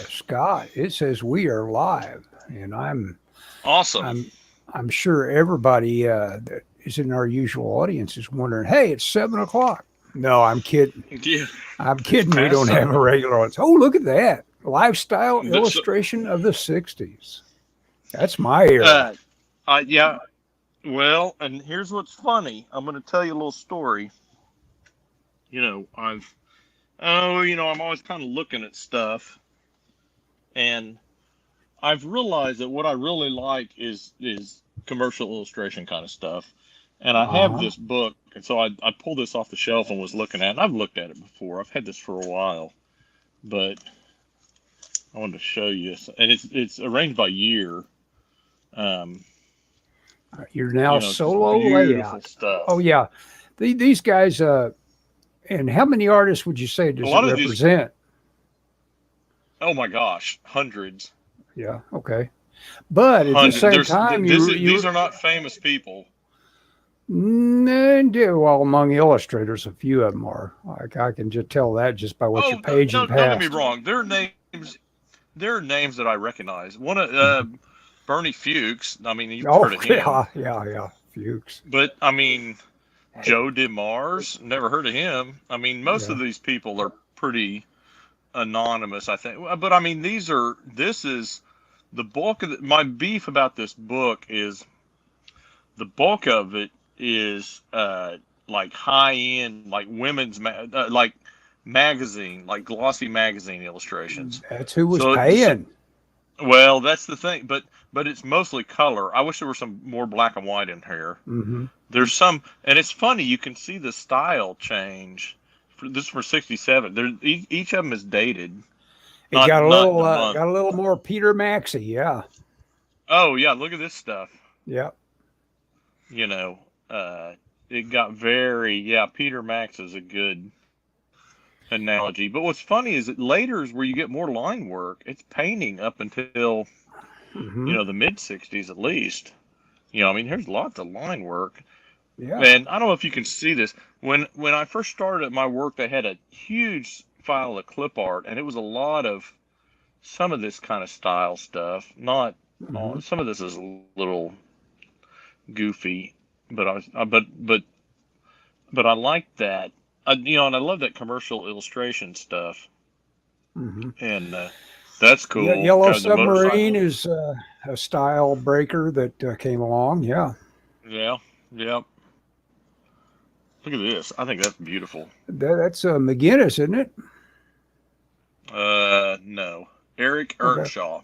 Scott, it says we are live, and Awesome. I'm I'm sure everybody that is in our usual audience is wondering, hey, it's 7 o'clock. No, I'm kidding. Yeah, I'm it's kidding. We past don't have a seven. regular audience. Oh, look at that lifestyle That's, illustration of the '60s. That's my era. uh, yeah. Well, and here's what's funny. I'm going to tell you a little story. You know, I'm always kind of looking at stuff, and I've realized that what I really like is commercial illustration kind of stuff. And I Uh have huh. this book, and so I pulled this off the shelf and was looking at it. And I've looked at it before. I've had this for a while, but I wanted to show you. And it's arranged by year. Um, You're now it's just solo beautiful layout. stuff. Oh yeah, these guys. And how many artists would you say A does it lot of these, represent? oh my gosh, hundreds, Yeah. Okay. But at the hundreds. same time, These are not famous people. well, among illustrators, a few of them are. Like I can just tell that just by what you're Oh, paging no, don't get me past. wrong. There are names that I recognize. Bernie Fuchs. I mean, you've Oh heard of him, yeah, yeah, yeah. Fuchs. but I mean, Hey, Joe DeMars. Never heard of him. I mean, most yeah. of these people are pretty anonymous, I think. But I mean, this is the bulk of my beef about this book is the bulk of it is like high end, like like magazine, like glossy magazine illustrations. That's who was So paying. well, that's the thing, but it's mostly color. I wish there were some more black and white in here. Hmm. There's some, and it's funny. You can see the style change. This is for '67. Each of them is dated, It not the month. got a little more Peter Maxey. Yeah, Oh yeah, look at this stuff. yeah. You know, uh, it got very yeah. Peter Max is a good analogy. But what's funny is that later is where you get more line work. It's painting up until Hmm. the mid '60s at least. I mean, here's lots of line work. Yeah. And I don't know if you can see this. When I first started at my work, they had a huge file of clip art, and it was a lot of some of this kind of style stuff. Not Hmm. all. Some of this is a little goofy, but but I like that. And I love that commercial illustration stuff, Hmm. and that's cool. Yellow Got the Submarine motorcycle. is a style breaker that came along. Yeah. Yeah, yeah. Look at this. I think that's beautiful. That's McGinnis, isn't it? No, Eric Okay. Earnshaw.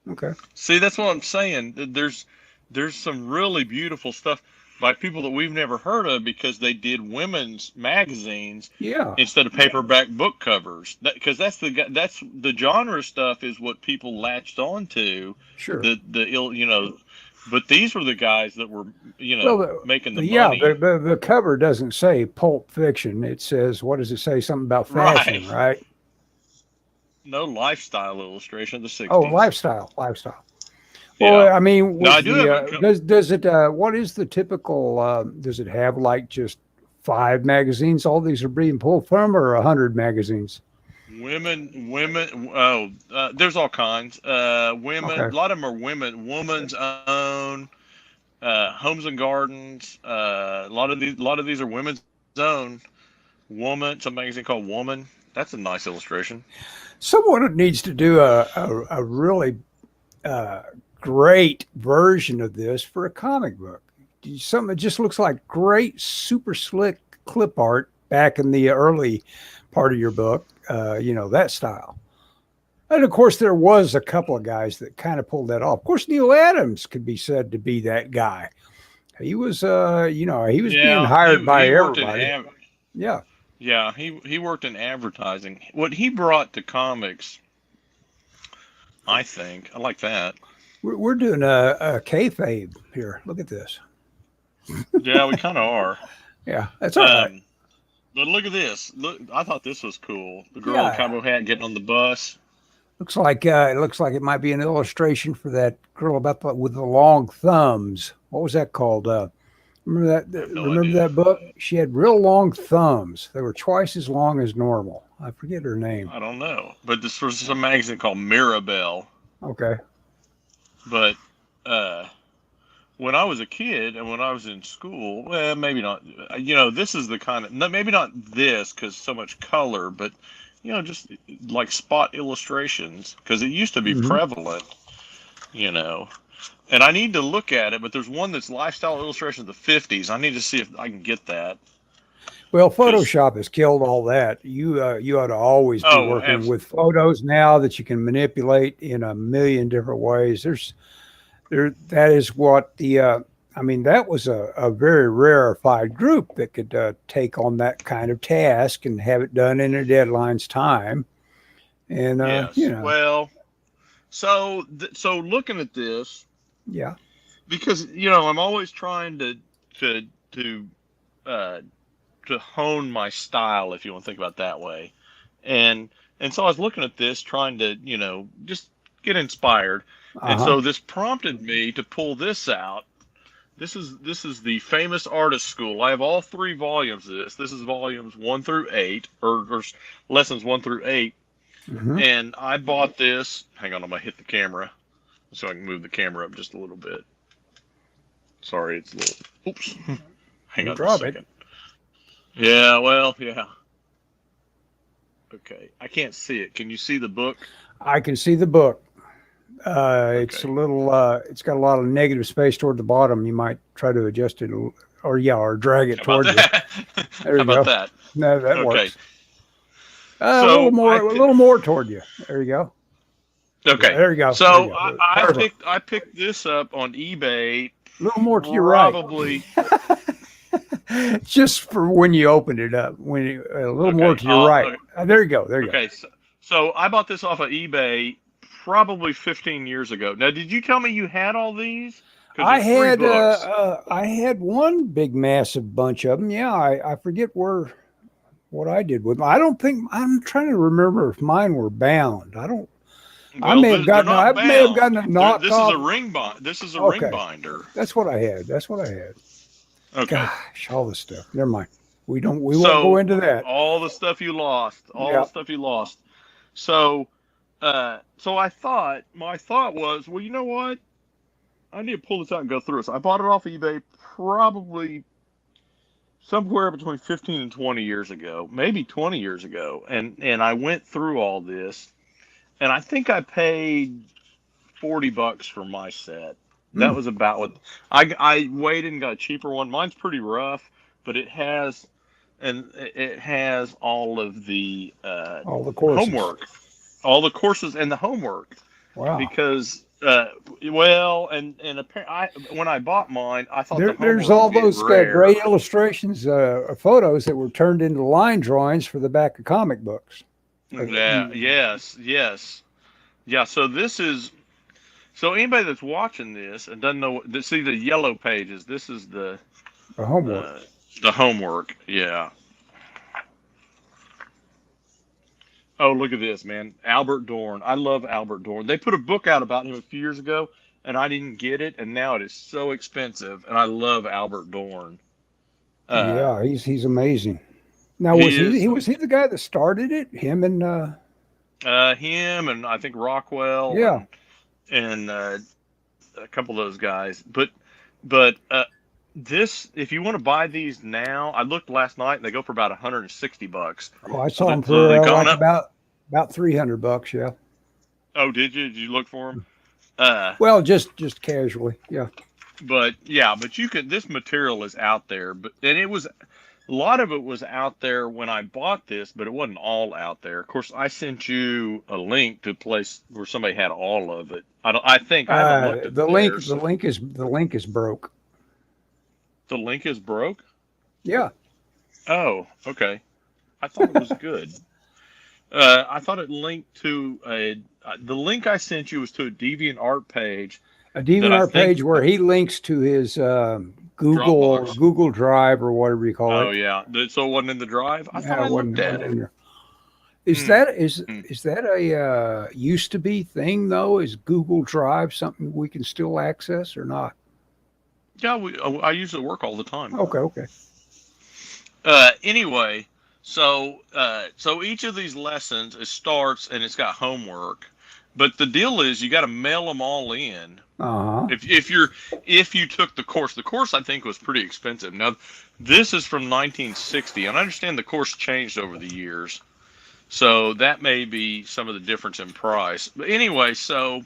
Okay. See, that's what I'm saying. There's some really beautiful stuff by people that we've never heard of because they did women's magazines Yeah. instead of paperback book covers. Because that's the genre stuff is what people latched onto. Sure. The ill but these were the guys that were Well, making the yeah, money. the cover doesn't say Pulp Fiction. It says, what does it say? Something about Right. fashion, right? No lifestyle illustration of the Oh, '60s. lifestyle, lifestyle. Well, Yeah. I mean, Now I with do the have a does it what is the typical? Does it have like just 5 magazines? All these are being pulled from, or 100 magazines? women. Oh, there's all kinds. Women. Okay. A lot of them are women's own. Homes and gardens. A lot of these are women's own. Woman. Some magazine called Woman. That's a nice illustration. Someone needs to do a really uh, great version of this for a comic book. Something that just looks like great, super slick clip art back in the early part of your book. That style. And of course, there was a couple of guys that kind of pulled that off. Of course, Neil Adams could be said to be that guy. He was, he was being Yeah, hired by he worked in everybody. Yeah, yeah, he worked in advertising. What he brought to comics, I think, I like that. we're doing a kayfabe here. Look at this. Yeah, we kind of are. Yeah, that's all right. Um, but look at this. Look, I thought this was cool. The girl in the Yeah, cowboy hat getting on the bus. looks like it might be an illustration for that girl about with the long thumbs. What was that called? Remember I have no remember idea. that book? She had real long thumbs. They were twice as long as normal. I forget her name. I don't know. But this was some magazine called Mirabelle. Okay. But uh, when I was a kid and when I was in school, well, maybe not. This is the kind of maybe not this because so much color, but just like spot illustrations because it used to be Hmm. prevalent. You know, and I need to look at it. But there's one that's lifestyle illustrations of the '50s. I need to see if I can get that Well, because Photoshop has killed all that. You ought to always be oh, working with photos now that you can manipulate in a million different ways. That is what I mean, that was a very rarefied group that could take on that kind of task and have it done in a deadline's time. And yes. Well, so looking at this yeah. because I'm always trying to to uh, to hone my style, if you want to think about it that way. And so I was looking at this, trying to, just get inspired. And Uh-huh. so this prompted me to pull this out. This is the famous artist school. I have all 3 volumes of this. This is volumes 1 through 8, or lessons 1 through 8. Hmm. And I bought this. Hang on, I'm gonna hit the camera so I can move the camera up just a little bit. Sorry, it's a little. Oops. Hang You on just a drop it. second. Yeah, well, yeah. Okay, I can't see it. Can you see the book? I can see the book. It's a Okay. little. It's got a lot of negative space toward the bottom. You might try to adjust it, or drag it How about toward you. that? There How you about go. that? No, that Okay. works. So A little more toward you. There you go. Yeah, okay. there you go. There So you go. I Perfect. picked this up on eBay A little more to your right. probably. Just for when you opened it up. A little more Okay. to your right. Okay. There you go. There you go. Okay. So I bought this off of eBay probably 15 years ago. Now, did you tell me you had all these? Because there's 3 books. I had one big massive bunch of them. Yeah, I forget what I did with them. I don't think I'm trying to remember if mine were bound. I don't. Well, they're I not may have gotten bound. a This is a knockoff. ring bind. This is a ring Okay, binder. that's what I had. That's what I had. Okay. Gosh, all this stuff. Never mind. We won't go So into that. all the stuff you lost, all the Yeah. stuff you lost. So, so my thought was, well, you know what? I need to pull this out and go through it. So I bought it off eBay probably somewhere between 15 and 20 years ago, maybe 20 years ago. And I went through all this and I think I paid $40 for my set. That Mm, was about what I waited and got a cheaper one. Mine's pretty rough, but it has all of the all the courses. homework, all the courses and the homework Wow. because well and when I bought mine, I thought the There's homework all was getting those rare. great illustrations, photos that were turned into line drawings for the back of comic books. Yeah, yes, yes. Yeah, so anybody that's watching this and doesn't know see the yellow pages, this is The homework. uh, the homework. Yeah. Oh, look at this, man. Albert Dorn. I love Albert Dorn. They put a book out about him a few years ago, and I didn't get it, and now it is so expensive. And I love Albert Dorn. Uh, Yeah, he's amazing. Now he is was he the guy that started it? Him and him, and I think Rockwell, yeah. and a couple of those guys. But this, if you want to buy these now, I looked last night, and they go for about $160. Oh, I So, saw him so they've for gone like up. about $300. Yeah. Oh, did you? Did you look for them? Well, just casually. Yeah. But yeah, but you can. This material is out there, and it was a lot of it was out there when I bought this, but it wasn't all out there. Of course, I sent you a link to a place where somebody had all of it. I think I haven't looked at theirs. The link is broke. The link is broke. Yeah. Oh, okay. I thought it was good. I thought it linked to the link I sent you was to a DeviantArt page A that I DeviantArt think page where he links to his Dropbox. Google Drive or whatever you call Oh it. yeah, so it wasn't in the drive. I thought Yeah, I it looked at wasn't it. in there. Is Hmm. that Hmm. is that a used to be thing though? Is Google Drive something we can still access or not? Yeah, I use it at work all the time. Okay. Anyway, so each of these lessons it starts and it's got homework, but the deal is you got to mail them all in. Uh-huh. If you took the course I think was pretty expensive. Now, this is from 1960, and I understand the course changed over the years, so that may be some of the difference in price. But anyway, so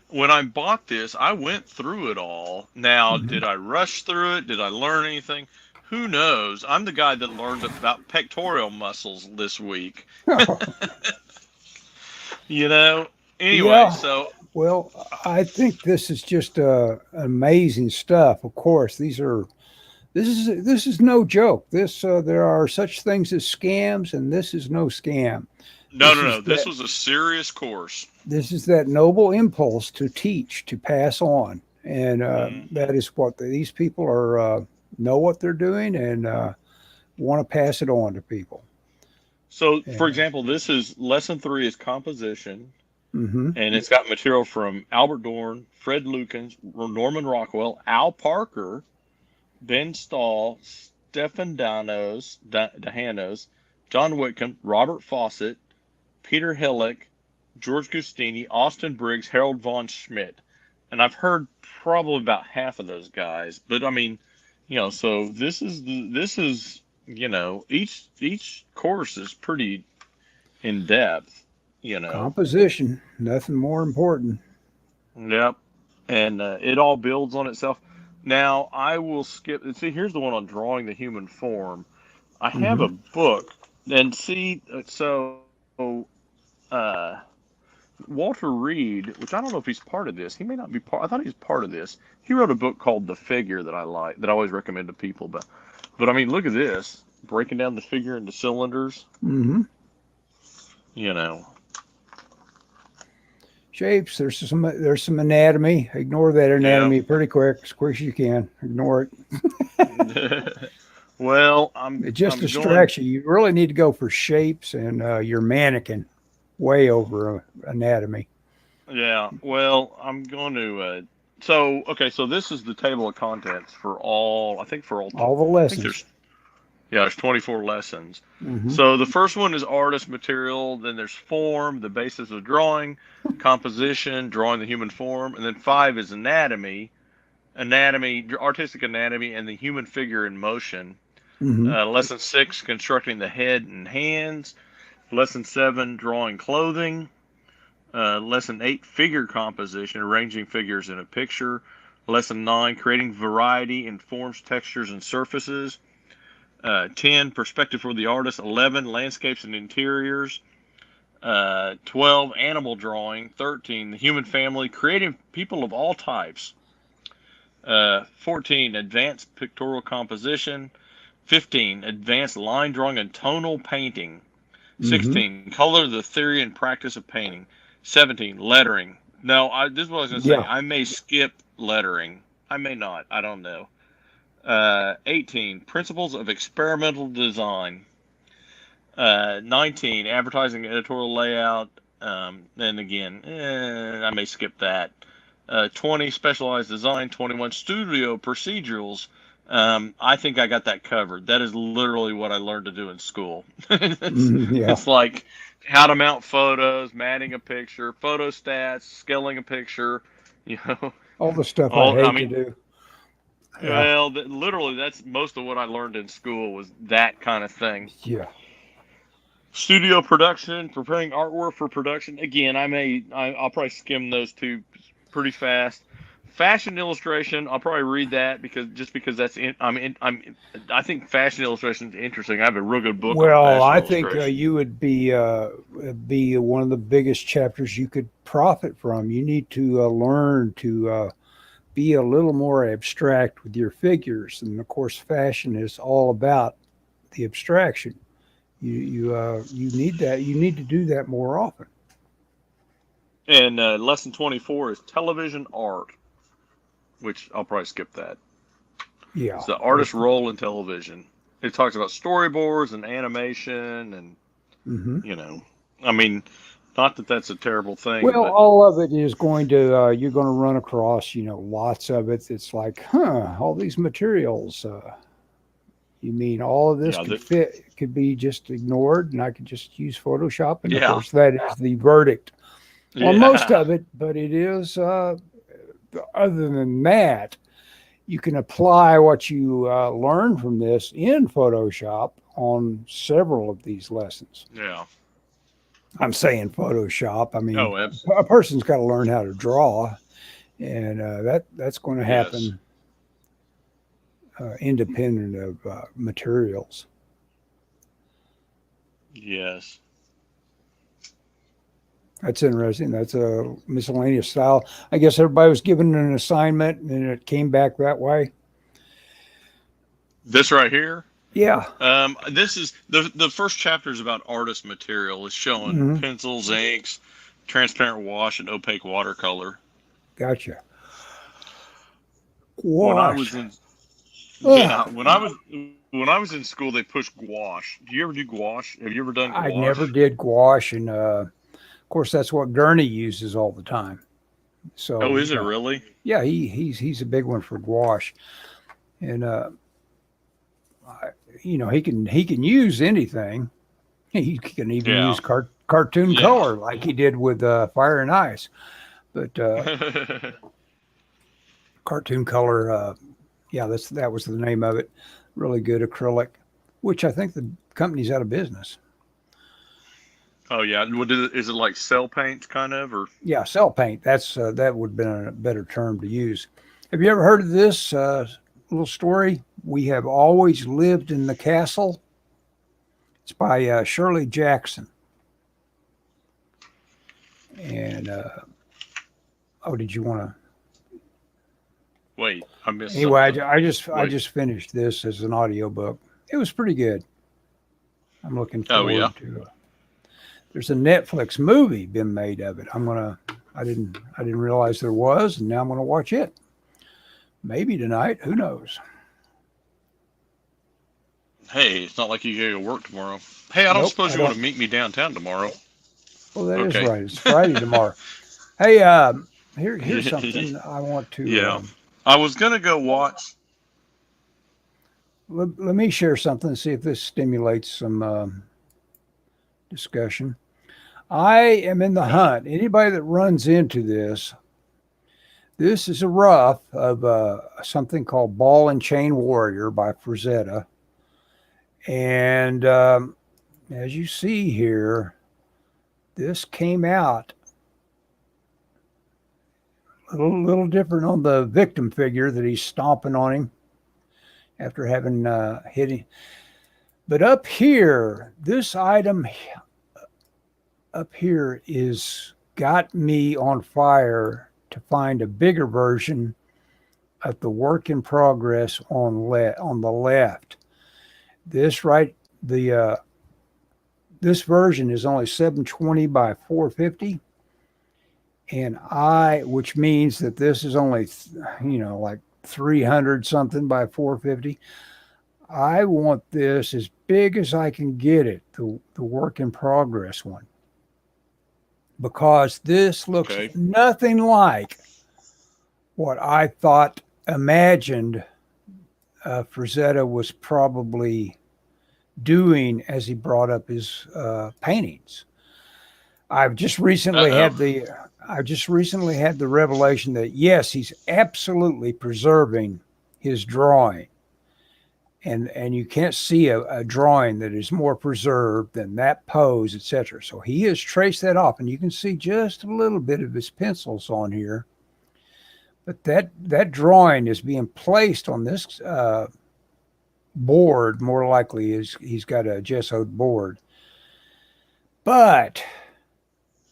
when I bought this, I went through it all. Now, Mhm. did I rush through it? Did I learn anything? Who knows? I'm the guy that learned about pectoral muscles this week. You know. Anyway, Yeah. so Well, I think this is just amazing stuff. Of course, this is no joke. There are such things as scams, and this is no scam. no, This no, is no. This that was a serious course. this is that noble impulse to teach, to pass on, and Hmm. that is what these people are know what they're doing and want to pass it on to people. So, for And, example, this is lesson 3 is composition, mm-hmm. and it's got material from Albert Dorn, Fred Lukens, Norman Rockwell, Al Parker, Ben Stahl, Stephen Dahanos, John Whitcomb, Robert Fawcett, Peter Hillick, George Gustini, Austin Briggs, Harold Von Schmidt. And I've heard probably about half of those guys. But I mean, so this is each course is pretty in depth, you know. Composition, nothing more important. Yep. And it all builds on itself. Now, I will skip. See, here's the one on drawing the human form. I have Mm-hmm. a book, and see, uh, Walter Reed, which I don't know if he's part of this. He may not be part. I thought he was part of this. He wrote a book called The Figure that I like, that I always recommend to people. But I mean, look at this, breaking down the figure into cylinders. Mm-hmm. You know. Shapes. There's some anatomy. Ignore that Yeah. anatomy pretty quick, as quick as you can. Ignore it. Well, It just I'm going. distracts you. You really need to go for shapes and your mannequin way over anatomy. Yeah. Well, I'm going to. So okay. So this is the table of contents for all. I think for all. All the I think lessons. there's 24 lessons. Mm-hmm. So the first one is artist material. Then there's form, the basis of drawing, composition, drawing the human form, and then 5 is anatomy, artistic anatomy, and the human figure in motion. Mm-hmm. Lesson 6, constructing the head and hands. Lesson 7, drawing clothing. Lesson 8, figure composition, arranging figures in a picture. Lesson 9, creating variety in forms, textures, and surfaces. 10, perspective for the artist. 11, landscapes and interiors. 12, animal drawing. 13, the human family, creating people of all types. 14, advanced pictorial composition. 15, advanced line drawing and tonal painting. Mm-hmm. 16, color, the theory and practice of painting. 17, lettering. No, this is what I was going to say. Yeah. I may skip lettering. I may not. I don't know. 18, principles of experimental design. 19, advertising editorial layout. And again, I may skip that. 20, specialized design. 21, studio procedurals. I think I got that covered. That is literally what I learned to do in school. it's, Mm-hmm. Yeah. it's like how to mount photos, matting a picture, photo stats, scaling a picture. You know, All the stuff I all I hate to mean, do. Yeah. well, literally, that's most of what I learned in school was that kind of thing. Yeah. Studio production, preparing artwork for production. Again, I'll probably skim those two pretty fast. Fashion illustration, I'll probably read that because that's I think fashion illustration is interesting. I have a real good book on Well, fashion I think illustration. you would be one of the biggest chapters you could profit from. You need to learn to be a little more abstract with your figures, and of course, fashion is all about the abstraction. You need that. You need to do that more often. And lesson 24 is television art, which I'll probably skip that. Yeah. It's the artist's role in television. It talks about storyboards and animation and Mm-hmm. you know, I mean, Not that that's a terrible thing, Well, but all of it is going to, you're going to run across, lots of it. It's like, all these materials. You mean all of this yeah, could fit, could be just ignored, and I could just use Photoshop? And of yeah, course, that is the verdict on most yeah, of it. But it is, other than that, you can apply what you learn from this in Photoshop on several of these lessons. yeah. I'm saying Photoshop. I mean, Oh, a person's got to learn how to draw, and that's going to yes, happen independent of materials. yes. That's interesting. That's a miscellaneous style. I guess everybody was given an assignment, and it came back that way. This right here. Yeah. This is the first chapter is about artist material. It's showing Hmm. pencils, inks, transparent wash, and opaque watercolor. Gotcha. When I was Wash. in Ugh, Yeah, when I was in school, they pushed gouache. Do you ever do gouache? Have you ever done I never gouache? did gouache, and of course that's what Gurney uses all the time. Oh, So is it really? yeah, he's a big one for gouache, and I, he can use anything. He can even Yeah, use cartoon yeah. color like he did with Fire and Ice, but cartoon color, yeah, that was the name of it. Really good acrylic, which I think the company's out of business. Oh yeah. Is it like cell paint kind of or? Yeah, cell paint. That would have been a better term to use. Have you ever heard of this little story? We have always lived in the castle. It's by Shirley Jackson. And oh, did you want to? Wait, I missed Anyway, something. I Wait. just finished this as an audiobook. It was pretty good. I'm looking Oh yeah. forward to. There's a Netflix movie been made of it. I didn't realize there was, and now I'm gonna watch it. Maybe tonight. Who knows? Hey, it's not like you gotta go work tomorrow. Hey, I don't Nope, suppose I you want don't. to meet me downtown tomorrow. Well, that is Okay. right. It's Friday tomorrow. Hey, here's something I want to. Yeah. I was gonna go watch. Let me share something and see if this stimulates some discussion. I am in the Okay. hunt. Anybody that runs into this is a rough of something called Ball and Chain Warrior by Frazetta. And as you see here, this came out a little different on the victim figure that he's stomping on him after having hit him. But up here, this item up here is got me on fire to find a bigger version of the work in progress on the left. This right the this version is only 720 by 450, and which means that this is only like 300 something by 450. I want this as big as I can get it, the work in progress one, because this looks Okay. nothing like what I thought imagined Frazetta was probably doing as he brought up his paintings. I've just recently Uh had oh. the I just recently had the revelation that yes, he's absolutely preserving his drawing, and you can't see a drawing that is more preserved than that pose, etc. So he has traced that off, and you can see just a little bit of his pencils on here. But that drawing is being placed on this board. More likely, is he's got a gessoed board. But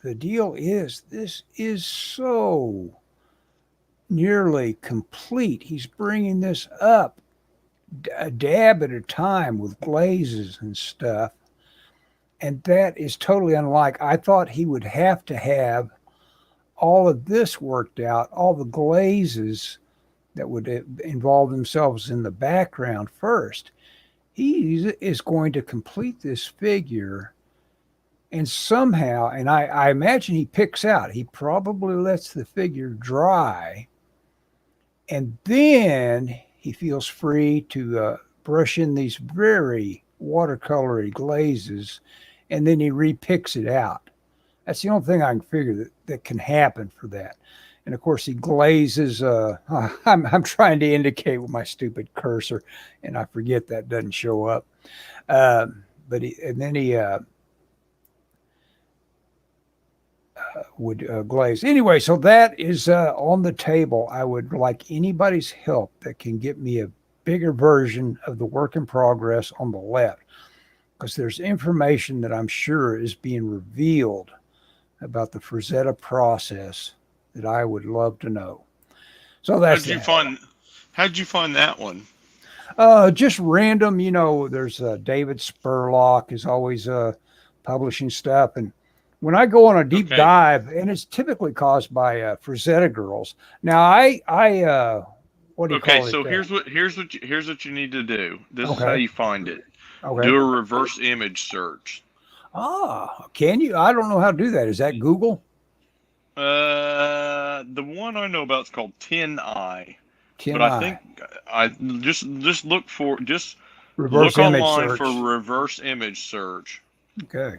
the deal is, this is so nearly complete. He's bringing this up a dab at a time with glazes and stuff. And that is totally unlike. I thought he would have to have all of this worked out, all the glazes that would involve themselves in the background first. He is going to complete this figure And somehow, and I imagine he picks out, he probably lets the figure dry, and then he feels free to brush in these very watercolory glazes, and then he repicks it out. That's the only thing I can figure that can happen for that. And of course, he glazes. I'm trying to indicate with my stupid cursor, and I forget that doesn't show up. But then he would glaze. Anyway, so that is on the table. I would like anybody's help that can get me a bigger version of the work in progress on the left, because there's information that I'm sure is being revealed about the Frazetta process that I would love to know. So that's how'd you find that one? Just random, there's David Spurlock is always publishing stuff. And when I go on a deep dive, and it's typically caused by Frazetta girls. Now what do you call it? So here's what you need to do. This is how you find it. Okay. Do a reverse image search. Can you? I don't know how to do that. Is that Google? The one I know about is called 10i. But I think I just look reverse look image online search. for reverse image search. Okay.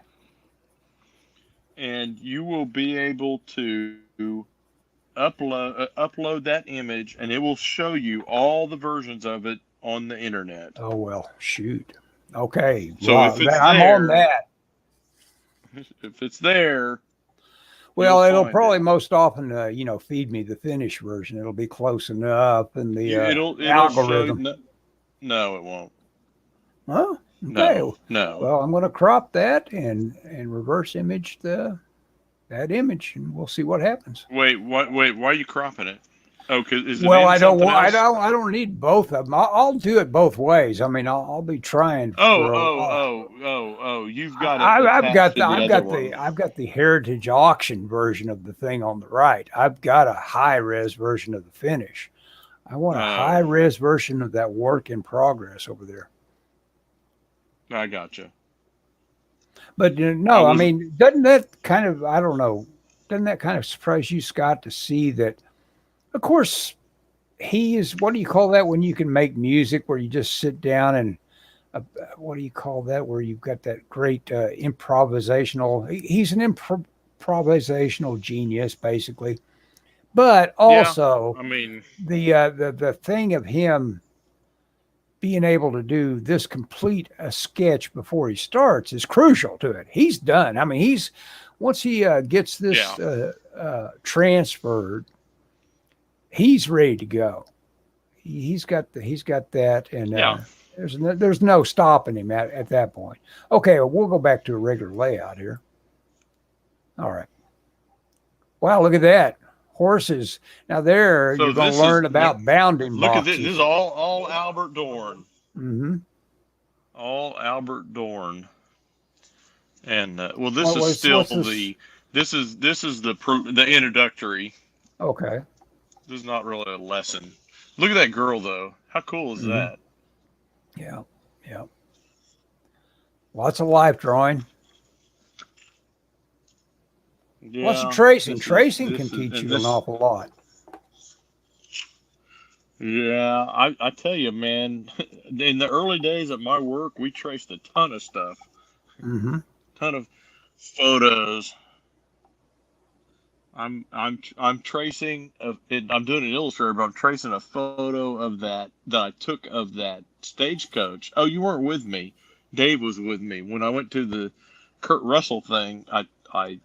And you will be able to upload that image, and it will show you all the versions of it on the internet. Oh well, shoot. Okay. So if it's I'm on that. If it's there. Well, it'll probably most often, feed me the finished version. It'll be close enough, and the algorithm. No, it won't. Huh? Okay. No. Well, I'm going to crop that and reverse image that image, and we'll see what happens. Wait. Why are you cropping it? Oh, I don't need both of them. I'll do it both ways. I mean, I'll be trying. You've got it. I've got the Heritage Auction version of the thing on the right. I've got a high res version of the finish. I want a high res version of that work in progress over there. I gotcha. But no, I mean, doesn't that kind of, I don't know, doesn't that kind of surprise you, Scott, to see that? Of course, he is, what do you call that when you can make music where you just sit down and, what do you call that, where you've got that great improvisational, he's an improvisational genius, basically. But also, the thing of him being able to do this complete a sketch before he starts is crucial to it. He's done. I mean, once he gets this transferred, he's ready to go. He's got that, and there's no stopping him at that point. Okay, well, we'll go back to a regular layout here. All right. Wow, look at that. Horses. Now you're going to learn about bounding look boxes. At this. This is all Albert Dorn. Mm-hmm. All Albert Dorn. And this is still this is the introductory. Okay. This is not really a lesson. Look at that girl, though. How cool is that? Yeah. Lots of life drawing. Yeah, lots of tracing. Tracing can teach you an awful lot. Yeah, I tell you, man. In the early days of my work, we traced a ton of stuff. Mm-hmm. Ton of photos. I'm tracing I'm doing an Illustrator, but I'm tracing a photo of that I took of that stagecoach. Oh, you weren't with me. Dave was with me when I went to the Kurt Russell thing. I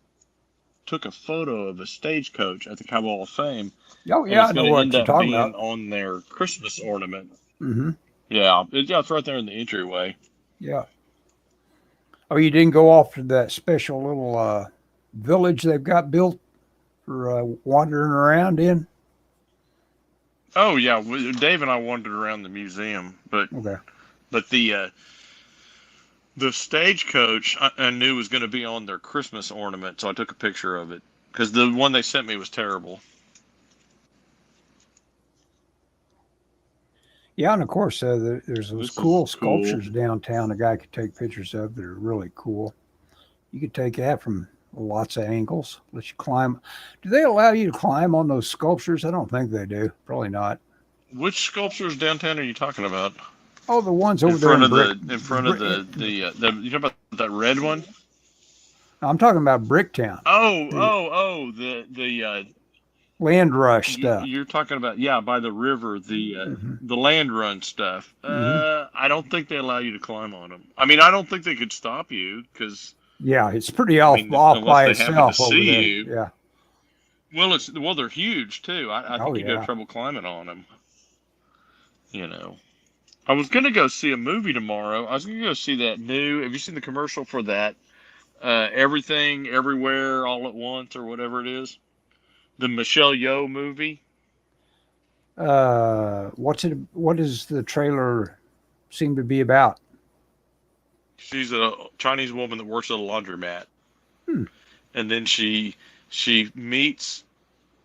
took a photo of a stagecoach at the Cowboy Hall of Fame. Oh yeah, I know what you're talking about. On their Christmas ornament. Mm-hmm. Yeah, it's right there in the entryway. Yeah. Oh, you didn't go off to that special little village they've got built for wandering around in? Oh yeah, Dave and I wandered around the museum, but the stagecoach I knew was going to be on their Christmas ornament, so I took a picture of it because the one they sent me was terrible. Yeah, and of course there's those cool sculptures downtown a guy could take pictures of that are really cool. You could take that from lots of angles. Let you climb. Do they allow you to climb on those sculptures? I don't think they do. Probably not. Which sculptures downtown are you talking about? Oh, the ones over there in Brick. In front of the you talking about that red one? I'm talking about Bricktown. The Land Rush stuff. You're talking about by the river, the land run stuff. I don't think they allow you to climb on them. I mean, I don't think they could stop you because it's pretty off by itself over there. You. Yeah. Well, they're huge too. I think you'd have trouble climbing on them. You know, I was gonna go see a movie tomorrow. I was gonna go see that new. Have you seen the commercial for that? Everything, Everywhere, All at Once, or whatever it is. The Michelle Yeoh movie. What does the trailer seem to be about? She's a Chinese woman that works at a laundromat. And then she meets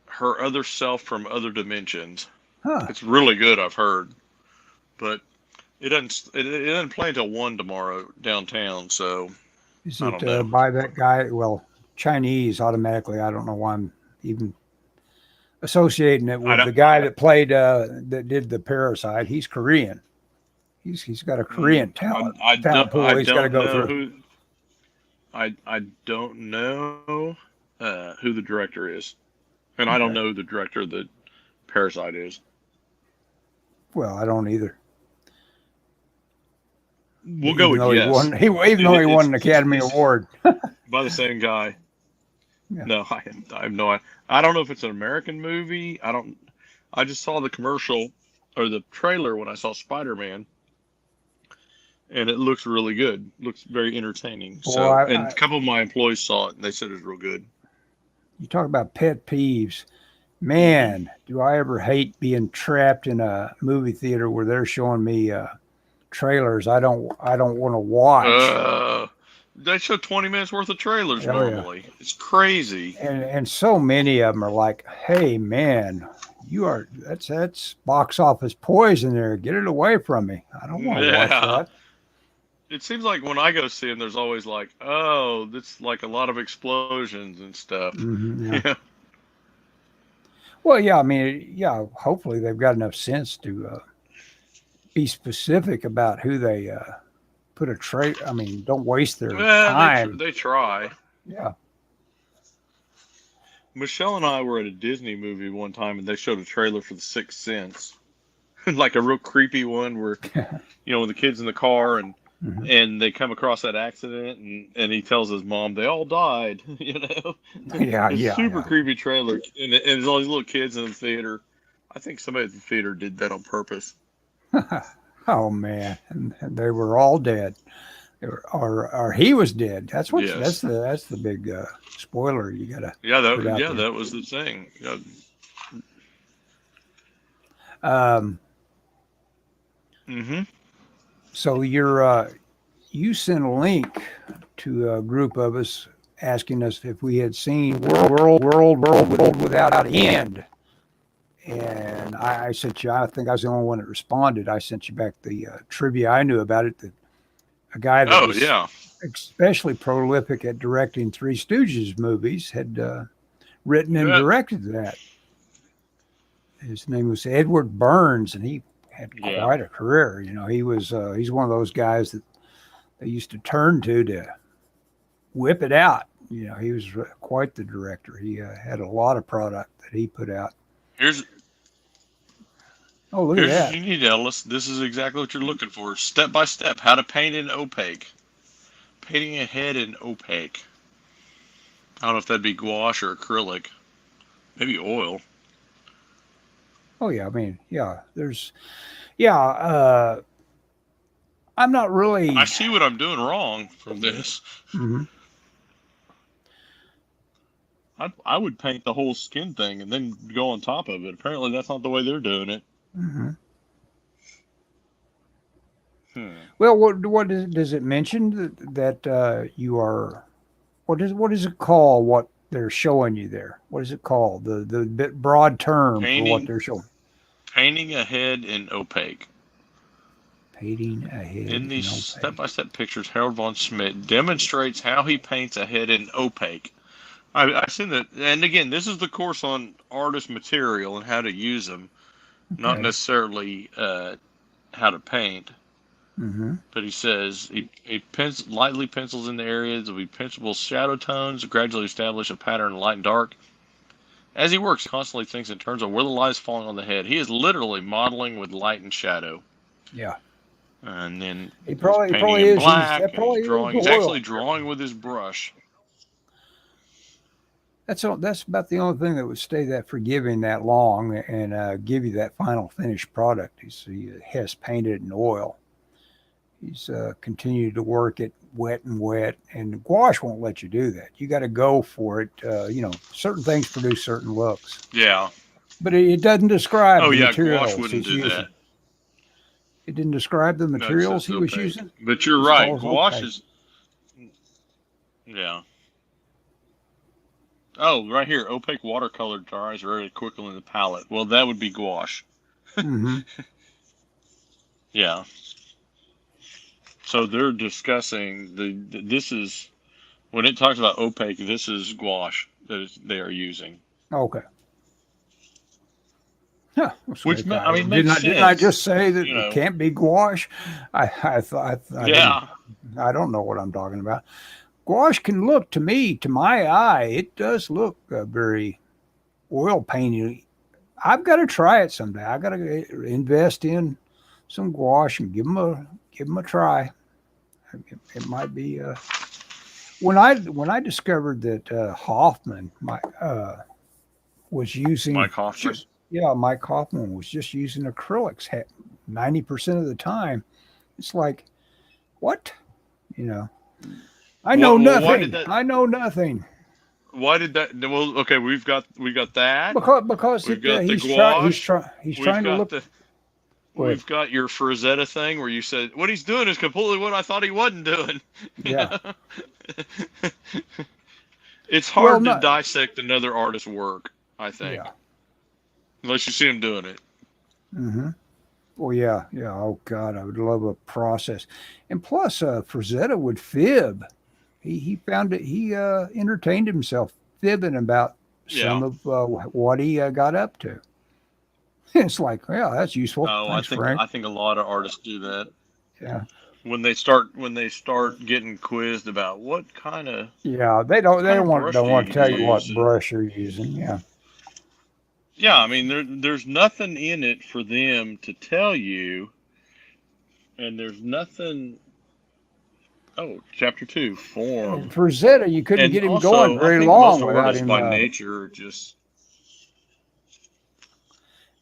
her other self from other dimensions. It's really good, I've heard. But it doesn't play until 1 tomorrow downtown, so is it by that guy? Well, Chinese automatically. I don't know why I'm even associating it with the guy that played that did the Parasite. He's Korean. He's got a Korean talent. I don't know who the director is, and I don't know who the director of the Parasite is. Well, I don't either. We'll go with yes. Even though he won an Academy Award by the same guy. Yeah. No, I have no idea. I don't know if it's an American movie. I just saw the commercial or the trailer when I saw Spider-Man, and it looks really good. Looks very entertaining. A couple of my employees saw it, and they said it was real good. You talk about pet peeves. Man, do I ever hate being trapped in a movie theater where they're showing me trailers I don't want to watch. They show 20 minutes worth of trailers normally. Yeah. It's crazy. And so many of them are like, hey man, that's box office poison there. Get it away from me. I don't want to watch that. It seems like when I go see them, there's always like, oh, it's like a lot of explosions and stuff. Yeah. Well, yeah, I mean, hopefully they've got enough sense to be specific about who they put a trailer. I mean, don't waste their time. They try. Yeah. Michelle and I were at a Disney movie one time, and they showed a trailer for The Sixth Sense, like a real creepy one where, with the kids in the car and they come across that accident, and he tells his mom they all died. Super creepy trailer, and there's all these little kids in the theater. I think somebody at the theater did that on purpose. Oh man, and they were all dead, or he was dead. That's what. Yes. That's the big spoiler you gotta. That was the thing. So you sent a link to a group of us asking us if we had seen World Without End. And I sent you, I think I was the only one that responded. I sent you back the trivia I knew about it. That a guy that was especially prolific at directing Three Stooges movies had written and directed that. His name was Edward Burns, and he had quite a career. He's one of those guys that they used to turn to whip it out. He was quite the director. He had a lot of product that he put out. Look at that. You need, Ellis. This is exactly what you're looking for. Step by step, how to paint in opaque. Painting a head in opaque. I don't know if that'd be gouache or acrylic. Maybe oil. Oh, yeah. I mean, I'm not really... I see what I'm doing wrong from this. Mm-hmm. I would paint the whole skin thing and then go on top of it. Apparently, that's not the way they're doing it. Mm-hmm. Well, what does it mention that you are? What is it called? What they're showing you there? What is it called? The bit broad term for what they're showing. Painting a head in opaque. Painting a head In these opaque. step-by-step pictures, Harold von Schmidt demonstrates how he paints a head in opaque. I've seen that, and again, this is the course on artist material and how to use them, not Okay. necessarily how to paint. Mm-hmm. But he says he lightly pencils in the areas of pencilable shadow tones to gradually establish a pattern of light and dark. As he works, he constantly thinks in terms of where the light is falling on the head. He is literally modeling with light and shadow. Yeah. And then He he's probably painting in is. black, That and he's probably drawing. is He's oil. actually drawing with his brush. That's about the only thing that would stay that forgiving that long and give you that final finished product. He has painted in oil. He's continued to work it wet, and gouache won't let you do that. You got to go for it. Certain things produce certain looks. Yeah. But it doesn't describe the Gouache materials wouldn't he's do using. that. It didn't describe the No, it materials says he was opaque. using. But you're It's right. called Gouache opaque. is. Yeah. Oh, right here. Opaque watercolor dries very quickly in the palette. Well, that would be gouache. Mm-hmm. Yeah. So they're discussing this is when it talks about opaque. This is gouache that they are using. Okay. Huh, Which makes makes sense. Didn't I just say that You know. it can't be gouache? I thought. Yeah. I don't know what I'm talking about. Gouache can look to me, to my eye, it does look very oil painting. I've got to try it someday. I got to invest in some gouache and give them a try. It might be. When I discovered that Hoffman was using Mike Hoffman. Mike Hoffman was just using acrylics 90% of the time. It's like, what? I know nothing. I know nothing. Why did that? Well, okay, we've got that. Because we've got the gouache. He's trying to look. We've got your Frazetta thing where you said what he's doing is completely what I thought he wasn't doing. Yeah. It's hard to dissect another artist's work, I think. Yeah. Unless you see him doing it. Mm-hmm. Well, yeah. Oh God, I would love a process. And plus, Frazetta would fib. He found it. He entertained himself fibbing about some of what he got up to. It's like, yeah, that's useful. Oh, Thanks, I think a lot of artists do that. Yeah. When they start getting quizzed about what kind of they don't want to tell you what brush you're using. Yeah. Yeah, I mean there's nothing in it for them to tell you, and there's nothing. Oh, chapter 2, form. And for Zeta, you couldn't get him also, going very I think long most without artists him. By nature, just.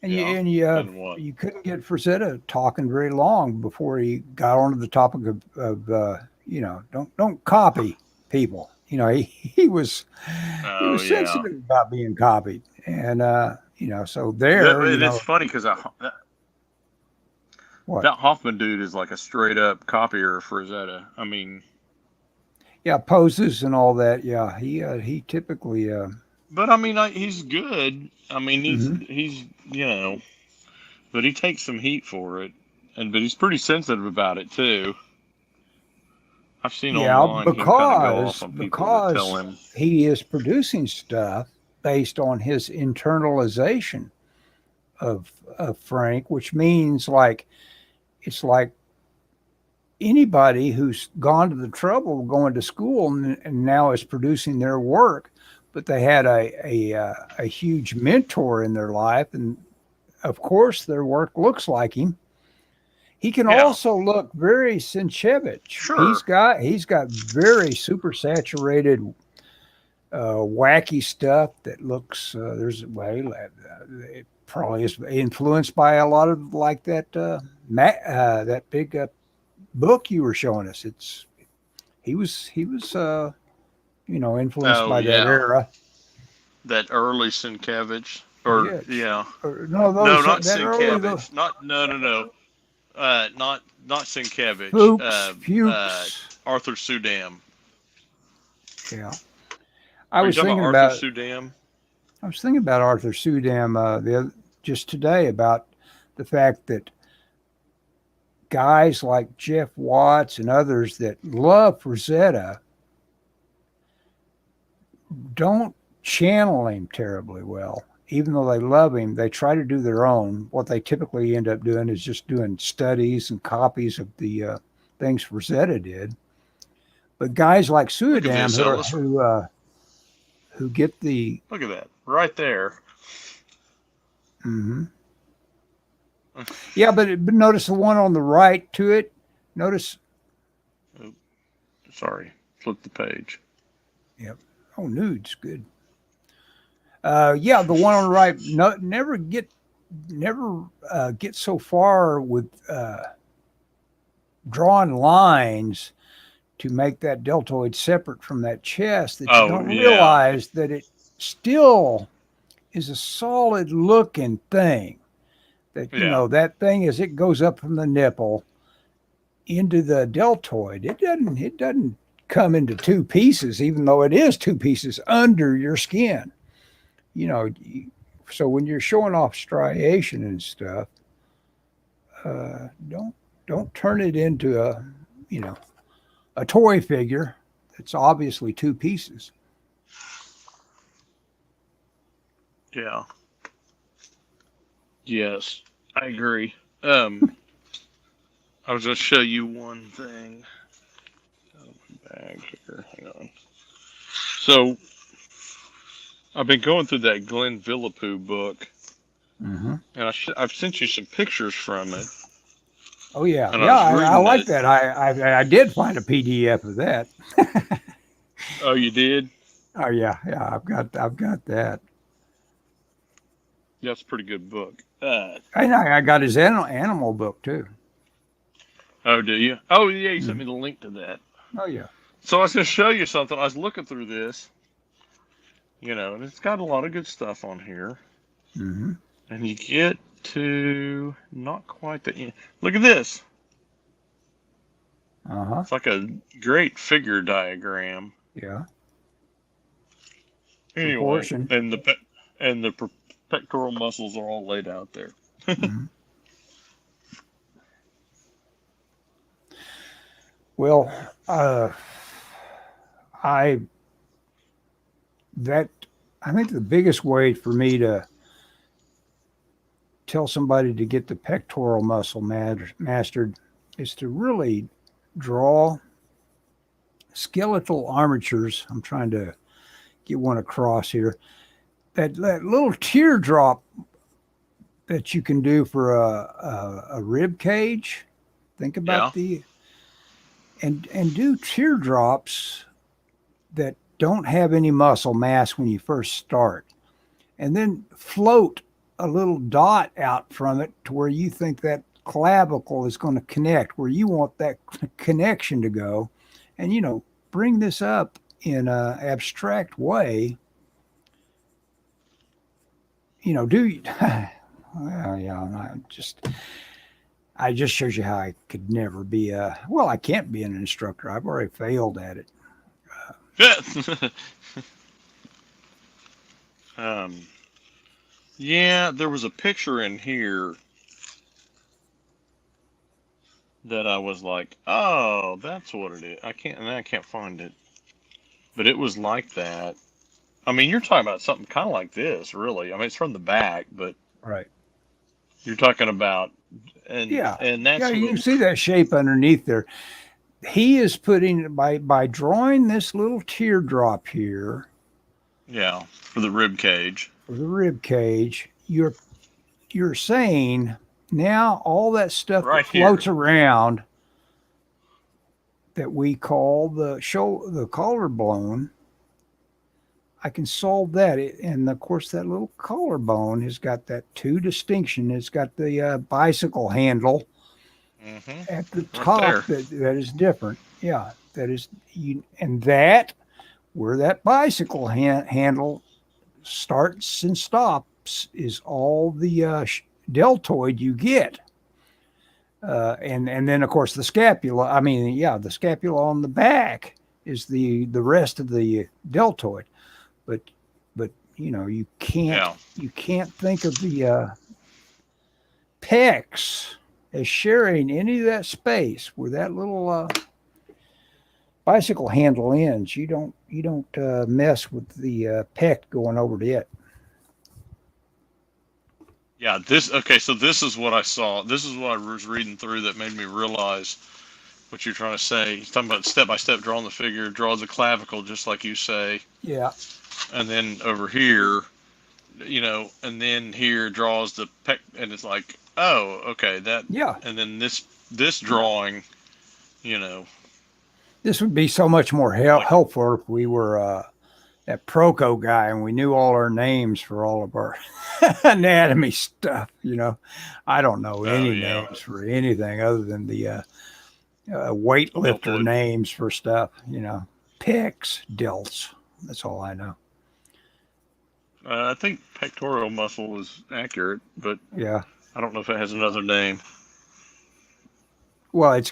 And you couldn't get Frazetta talking very long before he got onto the topic of don't copy people. He was sensitive about being copied, and so there. It's funny because that Hoffman dude is like a straight up copier of Frazetta. I mean, yeah, poses and all that. Yeah, he typically. But I mean, he's good. I mean, he's but he takes some heat for it, but he's pretty sensitive about it too. I've seen online him kind of go off on people that tell him he is producing stuff based on his internalization of Frank, which means it's like anybody who's gone to the trouble of going to school and now is producing their work. But they had a huge mentor in their life, and of course their work looks like him. He can also look very Sienkiewicz. Sure. He's got very super saturated, wacky stuff that looks. It probably is influenced by a lot of like that that big book you were showing us. He was. Influenced by that era. That early Sienkiewicz. Not Sienkiewicz. Not Sienkiewicz. Fuchs. Arthur Sudam. Yeah. I was thinking about Arthur Sudam just today about the fact that guys like Jeff Watts and others that love Rosetta don't channel him terribly well. Even though they love him, they try to do their own. What they typically end up doing is just doing studies and copies of the things Rosetta did. But guys like Suidam who get the... Look at that, right there. Mm-hmm. Yeah, but notice the one on the right to it. Notice... Oh, sorry, flip the page. Yep. Oh, nudes, good. Yeah, the one on the right. Never get so far with drawing lines to make that deltoid separate from that chest that you don't realize that it still is a solid looking thing. That you know that thing as it goes up from the nipple into the deltoid, it doesn't come into two pieces, even though it is two pieces under your skin. You know, so when you're showing off striation and stuff, don't turn it into a toy figure that's obviously two pieces. Yeah. Yes, I agree. I was going to show you one thing. Bag here. Hang on. So, I've been going through that Glenn Villapoo book, and I've sent you some pictures from it. Oh yeah, I like that. I did find a PDF of that. Oh, you did? Oh yeah, I've got that. Yeah, it's a pretty good book. I got his animal book too. Oh, do you? Oh yeah, you sent me the link to that. Oh yeah. So I was going to show you something. I was looking through this, and it's got a lot of good stuff on here. Mm-hmm. And you get to not quite the end. Look at this. It's like a great figure diagram. Yeah. Anyway, Proportion. and the pectoral muscles are all laid out there. Mm-hmm. Well, I think the biggest way for me to tell somebody to get the pectoral muscle mastered is to really draw skeletal armatures. I'm trying to get one across here. That little teardrop that you can do for a rib cage. Think about and do teardrops that don't have any muscle mass when you first start, and then float a little dot out from it to where you think that clavicle is going to connect, where you want that connection to go, and bring this up in an abstract way. Well, yeah, I just shows you how I could never be I can't be an instructor. I've already failed at it. Yeah, there was a picture in here that I was like, oh, that's what it is. I can't find it. But it was like that. I mean, you're talking about something kind of like this, really. I mean, it's from the back, but right. You're talking about, and that's you can see that shape underneath there. He is putting by drawing this little teardrop here. Yeah, for the rib cage. For the rib cage, you're saying now all that stuff right that floats around that we call the collarbone, I can solve that. And of course, that little collarbone has got that two distinction. It's got the bicycle handle at the top that is different. Yeah, that is and that where that bicycle handle starts and stops is all the deltoid you get. And then of course the scapula. I mean, the scapula on the back is the rest of the deltoid. But you can't think of the pecs as sharing any of that space where that little bicycle handle ends. You don't mess with the peck going over to it. Yeah, so this is what I saw. This is what I was reading through that made me realize what you're trying to say. He's talking about step by step drawing the figure, draws the clavicle just like you say. Yeah. And then over here, and then here draws the pec, and it's like, oh, okay, that. Yeah. And then this drawing, This would be so much more helpful if we were that Proco guy and we knew all our names for all of our anatomy stuff. I don't know any names for anything other than the weightlifter names for stuff. Pecs, delts. That's all I know. I think pectoral muscle is accurate, but yeah, I don't know if it has another name. Well, it's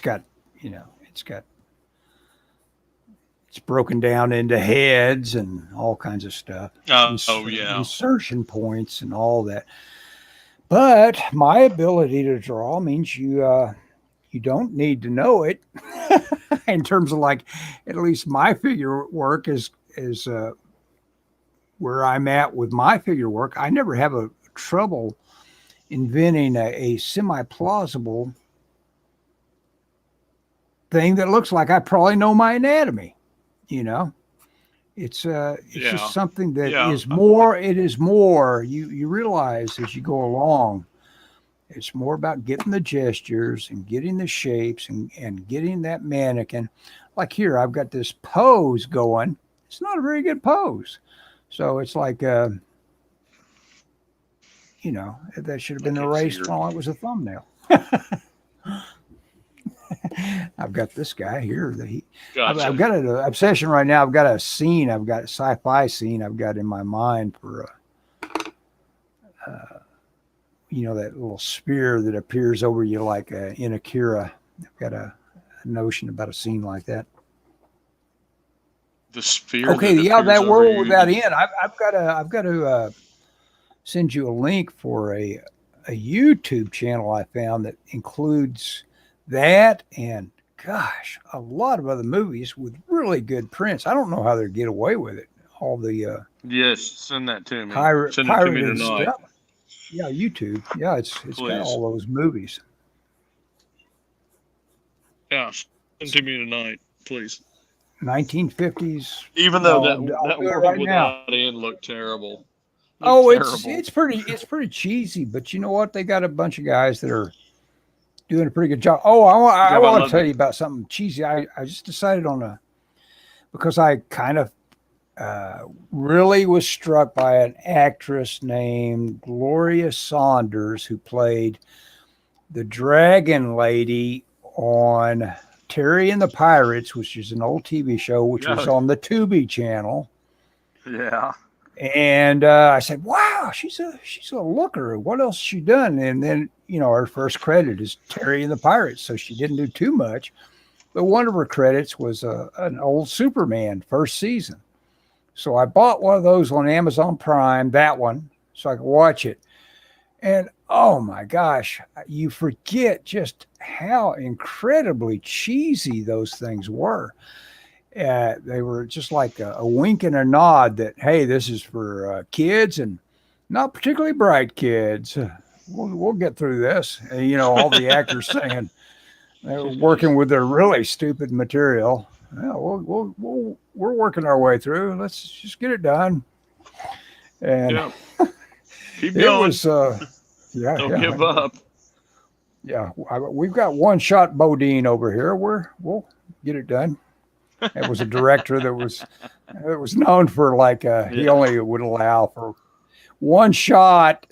broken down into heads and all kinds of stuff. Insertion points and all that. But my ability to draw means you don't need to know it in terms of, like, at least my figure work is where I'm at with my figure work. I never have a trouble inventing a semi-plausible thing that looks like I probably know my anatomy. It's just something that is more. It is more. You realize as you go along, it's more about getting the gestures and getting the shapes and getting that mannequin. Like here, I've got this pose going. It's not a very good pose. So it's like, that should have been erased while it was a thumbnail. I've got this guy here. Gotcha. I've got an obsession right now. I've got a scene. I've got a sci-fi scene I've got in my mind for, that little spear that appears over you like in Akira. I've got a notion about a scene like that. The spear. Okay, that world without end. I've got to send you a link for a YouTube channel I found that includes that and, gosh, a lot of other movies with really good prints. I don't know how they get away with it. All the yes, send that to me. Send it to me tonight. Stuff. Yeah, YouTube. Yeah, it's got all those movies. Yeah, send to me tonight, please. 1950s. Even though that world without end looked terrible. It's pretty cheesy, but you know what? They got a bunch of guys that are doing a pretty good job. Oh, I want to tell you about something cheesy. I just decided because I kind of really was struck by an actress named Gloria Saunders who played the Dragon Lady on Terry and the Pirates, which is an old TV show, which was on the Tubi channel. Yeah. And I said, wow, she's a looker. What else has she done? And then, her first credit is Terry and the Pirates. So she didn't do too much. But one of her credits was an old Superman first season. So I bought one of those on Amazon Prime, that one, so I could watch it. And oh my gosh, you forget just how incredibly cheesy those things were. They were just like a wink and a nod that, hey, this is for kids and not particularly bright kids. We'll get through this. And, all the actors saying they're working with their really stupid material. Well, we're working our way through. Let's just get it done. And keep going. It was, don't give up. Yeah, we've got one shot Bodine over here. We'll get it done. It was a director that was known for he only would allow for one shot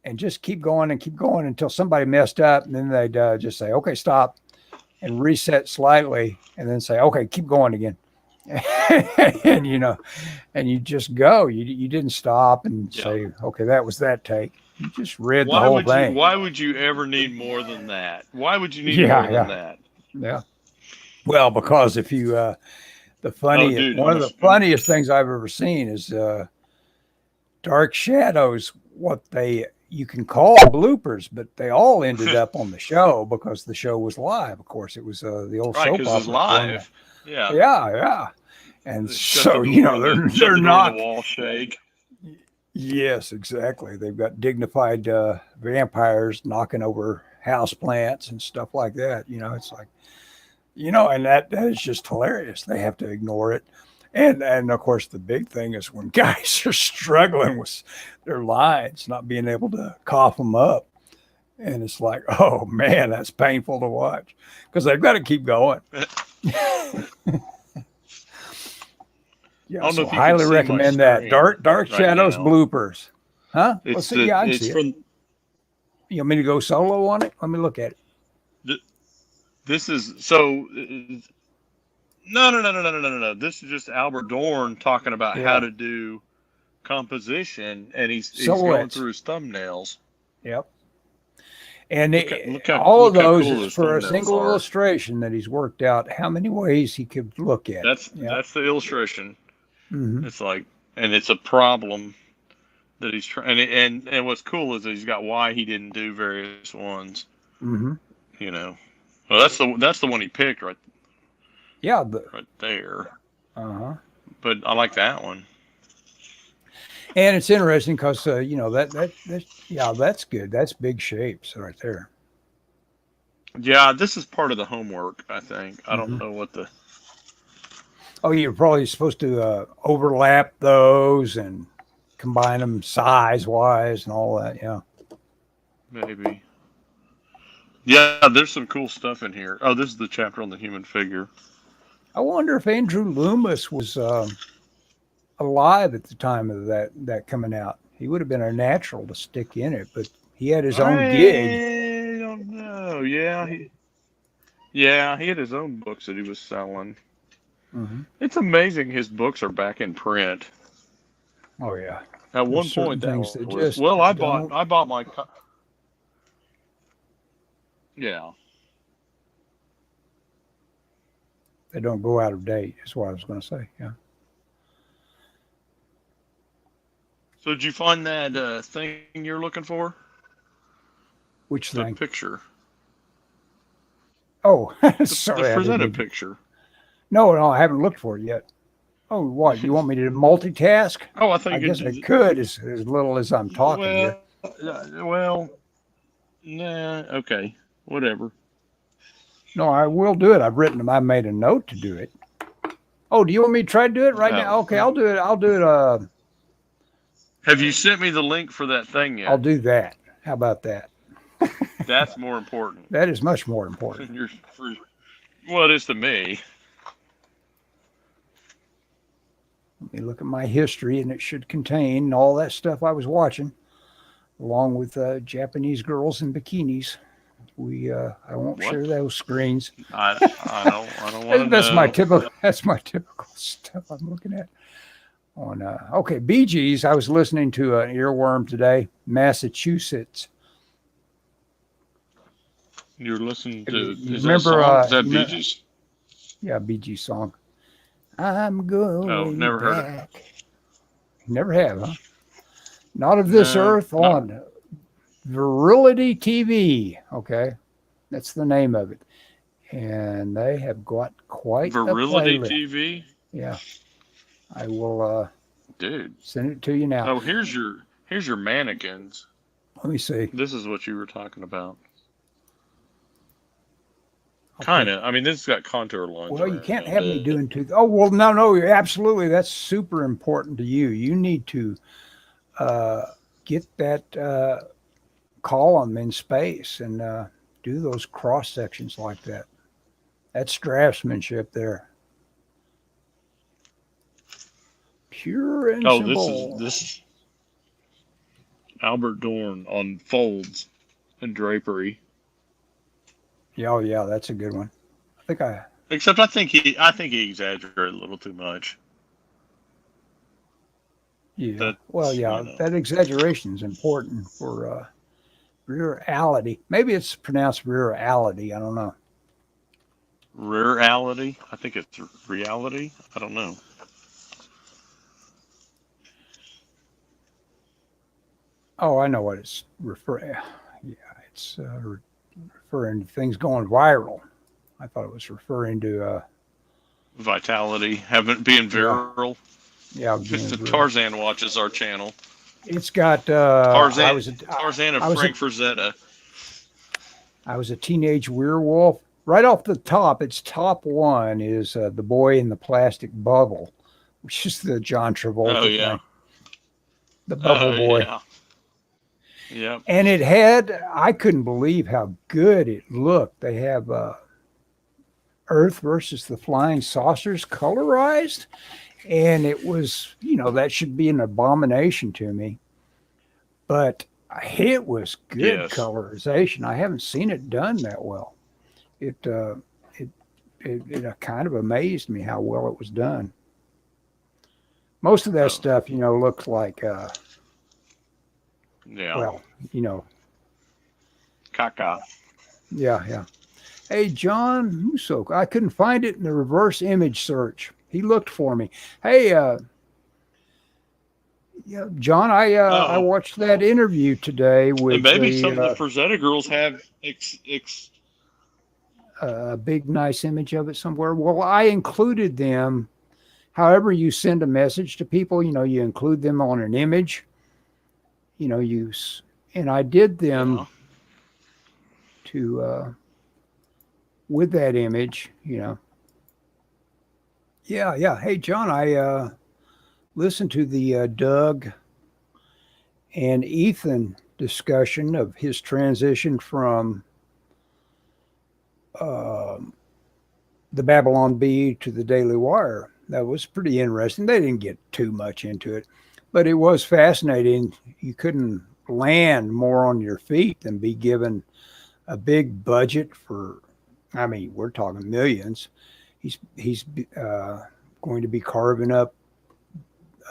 and just keep going until somebody messed up, and then they'd just say, okay, stop, and reset slightly, and then say, okay, keep going again. And and you just go. You didn't stop and say, okay, that was that take. You just read the whole thing. Why would you ever need more than that? Why would you need more than that? Yeah. Well, because if you one of the funniest things I've ever seen is Dark Shadows. What they you can call bloopers, but they all ended up on the show because the show was live. Of course, it was the old Right, soap because it's opera. live. Yeah. Yeah. And Shut the so, door. Shut they're the door. not. The wall shake. Yes, exactly. They've got dignified vampires knocking over house plants and stuff like that. It's like, and that is just hilarious. They have to ignore it. And of course, the big thing is when guys are struggling with their lines, not being able to cough them up. And it's like, oh man, that's painful to watch because they've got to keep going. Yeah, so highly recommend that. Dark Shadows bloopers. Huh? It's Yeah, I can see it. You want me to go solo on it? Let me look at it. This is so. No. This is just Albert Dorn talking about how to do composition, and he's going through his thumbnails. Yep. And all of those is for a single illustration that he's worked out how many ways he could look at. That's the illustration. Mm-hmm. It's like, and it's a problem that he's trying. And what's cool is that he's got why he didn't do various ones. Mm-hmm. Well, that's the one he picked right. Yeah, right there. Uh-huh. But I like that one. And it's interesting because that's good. That's big shapes right there. Yeah, this is part of the homework, I think. I don't know what the. Oh, you're probably supposed to overlap those and combine them size-wise and all that. Yeah. Maybe. Yeah, there's some cool stuff in here. Oh, this is the chapter on the human figure. I wonder if Andrew Loomis was alive at the time of that coming out. He would have been a natural to stick in it, but he had his own gig. I don't know. Yeah, he had his own books that he was selling. Mm-hmm. It's amazing his books are back in print. Oh yeah. At one point, that was I bought my. Yeah. They don't go out of date, is what I was going to say. Yeah. So did you find that thing you're looking for? Which thing? The picture. Oh, sorry. The presented picture. No, I haven't looked for it yet. Oh, what? You want me to multitask? Oh, I guess I could as little as I'm talking here. Well, nah, okay, whatever. No, I will do it. I made a note to do it. Oh, do you want me to try to do it right now? Okay, I'll do it. Have you sent me the link for that thing yet? I'll do that. How about that? That's more important. That is much more important. Well, it is to me. Let me look at my history, and it should contain all that stuff I was watching, along with Japanese girls in bikinis. I won't share those screens. I don't want to. That's my typical stuff I'm looking at. Okay, Bee Gees. I was listening to an earworm today, Massachusetts. You're listening to. Is that Bee Gees? Yeah, Bee Gees song. I'm going. Oh, never heard it. Never have, huh? Not of this earth on Virility TV. Okay, that's the name of it, and they have got quite Virility a playlist. TV. Yeah, I will. Dude, send it to you now. Oh, here's your mannequins. Let me see. This is what you were talking about. Okay. Kind of. I mean, this has got contour lines. Well, you can't have me doing two. Oh, well, no, absolutely. That's super important to you. You need to get that column in space and do those cross sections like that. That's draftsmanship there. Pure and simple. This is Albert Dorn on folds and drapery. Yeah, that's a good one. Except I think he exaggerated a little too much. Yeah. That exaggeration is important for reality. Maybe it's pronounced reality. I don't know. Reality? I think it's reality. I don't know. Oh, I know what it's referring. Yeah, it's referring to things going viral. I thought it was referring to Vitality, being yeah, viral. yeah, being Mr. real. Tarzan watches our channel. It's got Tarzan, Tarzan of I was a Frank Frazetta. I was a teenage werewolf. Right off the top, its top one is the boy in the plastic bubble, which is the John Travolta Oh yeah. thing, the bubble Oh boy. yeah. Yep. And it had, I couldn't believe how good it looked. They have Earth versus the Flying Saucers colorized. And it was, that should be an abomination to me. But it was good Yes. colorization. I haven't seen it done that well. It kind of amazed me how well it was done. Most of that stuff, looks like, yeah. well, Caca. yeah. Hey, John Musso, I couldn't find it in the reverse image search. He looked for me. Hey, yeah, John, I watched that interview today with And maybe some of the Frazetta girls have a big, nice image of it somewhere. Well, I included them. However you send a message to people, you include them on an image. And I did them to with that image. Yeah. Hey, John, I listened to the Doug and Ethan discussion of his transition from the Babylon Bee to the Daily Wire. That was pretty interesting. They didn't get too much into it, but it was fascinating. You couldn't land more on your feet than be given a big budget for, we're talking millions. He's going to be carving up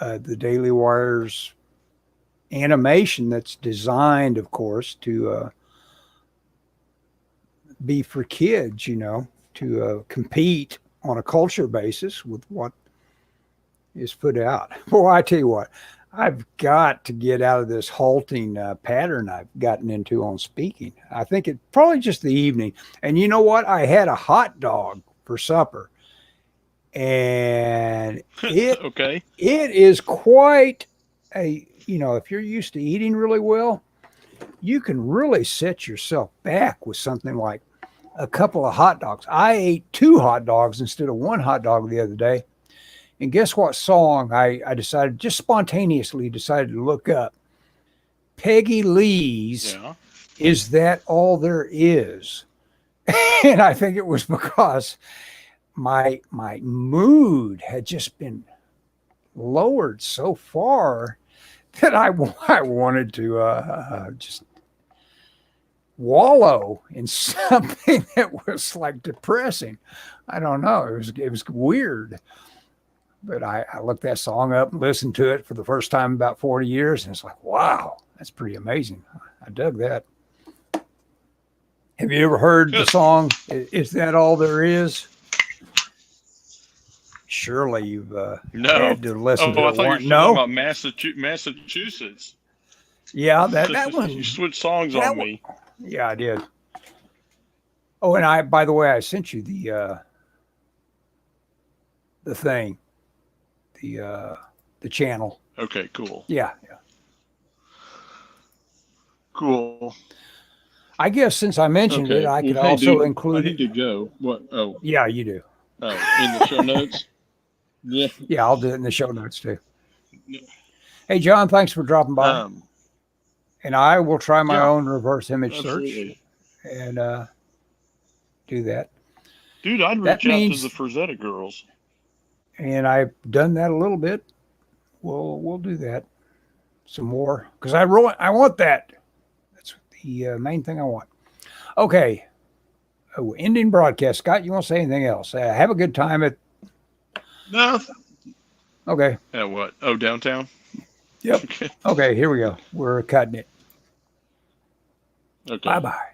the Daily Wire's animation that's designed, of course, to be for kids, to compete on a culture basis with what is put out. Boy, I tell you what, I've got to get out of this halting pattern I've gotten into on speaking. I think it probably just the evening. And you know what? I had a hot dog for supper. And it is quite a, if you're used to eating really well, you can really set yourself back with something like a couple of hot dogs. I ate 2 hot dogs instead of 1 hot dog the other day. And guess what song I decided, just spontaneously decided to look up? Peggy Lee's Is That All There Is? And I think it was because my mood had just been lowered so far that I wanted to just wallow in something that was like depressing. I don't know. It was weird. But I looked that song up and listened to it for the first time in about 40 years. And it's like, wow, that's pretty amazing. I dug that. Have you ever heard the song, Is That All There Is? Surely you've had to listen to it. I thought you were talking about Massachusetts. Yeah, that one. You switched songs on me. Yeah, I did. Oh, and by the way, I sent you the thing, the channel. Okay, cool. Yeah. Cool. I guess since I mentioned it, I could also include. I need to go. What? Oh. Yeah, you do. Oh, in the show notes. Yeah. Yeah, I'll do it in the show notes too. Hey, John, thanks for dropping by. And I will try my own reverse image search and do that. Dude, I'd reach out to the Frazetta girls. And I've done that a little bit. We'll do that some more because I want that. That's the main thing I want. Okay. Oh, ending broadcast. Scott, you want to say anything else? Have a good time at. No. Okay. At what? Oh, downtown? Yep. Okay, here we go. We're cutting it. Okay. Bye-bye.